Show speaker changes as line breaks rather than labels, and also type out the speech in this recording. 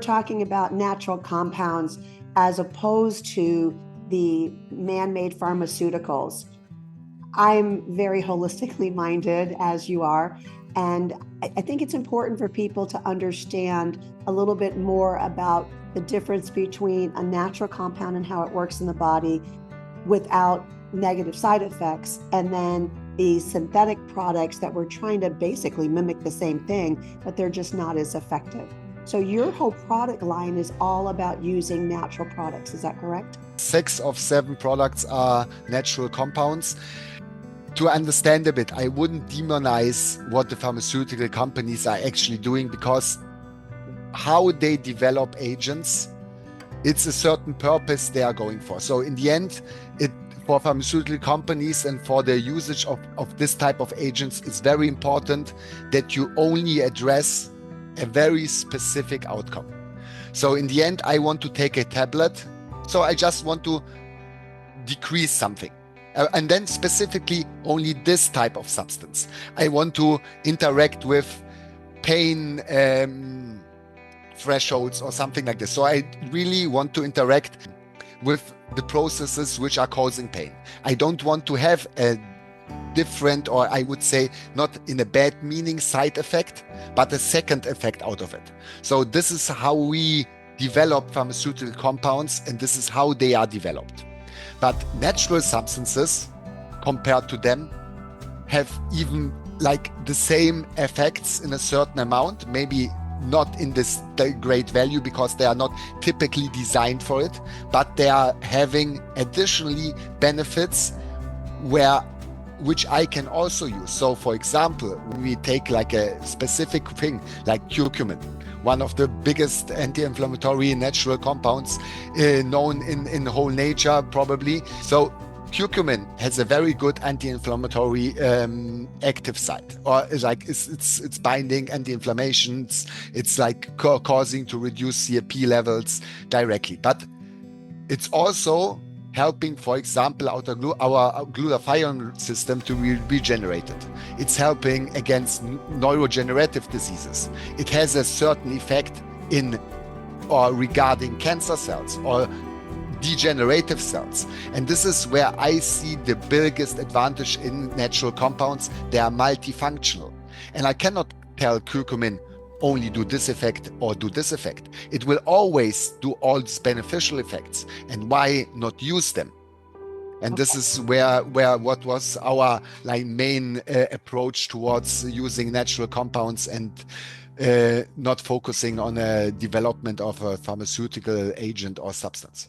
talking about natural compounds as opposed to the man-made pharmaceuticals. I'm very holistically minded, as you are, and I think it's important for people to understand a little bit more about the difference between a natural compound and how it works in the body without negative side effects, and then the synthetic products that we're trying to basically mimic the same thing, but they're just not as effective. So your whole product line is all about using natural products, is that correct?
6 of 7 products are natural compounds. To understand a bit, I wouldn't demonize what the pharmaceutical companies are actually doing, because how they develop agents, it's a certain purpose they are going for. So in the end, for pharmaceutical companies and for the usage of this type of agents, it's very important that you only address a very specific outcome. So in the end, I want to take a tablet, so I just want to decrease something. And then specifically only this type of substance. I want to interact with pain thresholds or something like this. So I really want to interact with the processes which are causing pain. I don't want to have a different, or I would say not in a bad meaning, side effect, but a second effect out of it. So this is how we develop pharmaceutical compounds, and this is how they are developed. But natural substances, compared to them, have even like the same effects in a certain amount, maybe not in this great value because they are not typically designed for it, but they are having additionally benefits which I can also use. So for example, when we take like a specific thing like curcumin, one of the biggest anti-inflammatory natural compounds known in whole nature probably. So curcumin has a very good anti-inflammatory active site, or it's binding anti-inflammation. It's like causing to reduce CRP levels directly, but it's also helping, for example, our glutathione system to be regenerated. It's helping against neurodegenerative diseases. It has a certain effect in or regarding cancer cells or degenerative cells. And this is where I see the biggest advantage in natural compounds. They are multifunctional. And I cannot tell curcumin only do this effect or do this effect. It will always do all these beneficial effects. And why not use them? And this is where what was our main approach towards using natural compounds and not focusing on a development of a pharmaceutical agent or substance.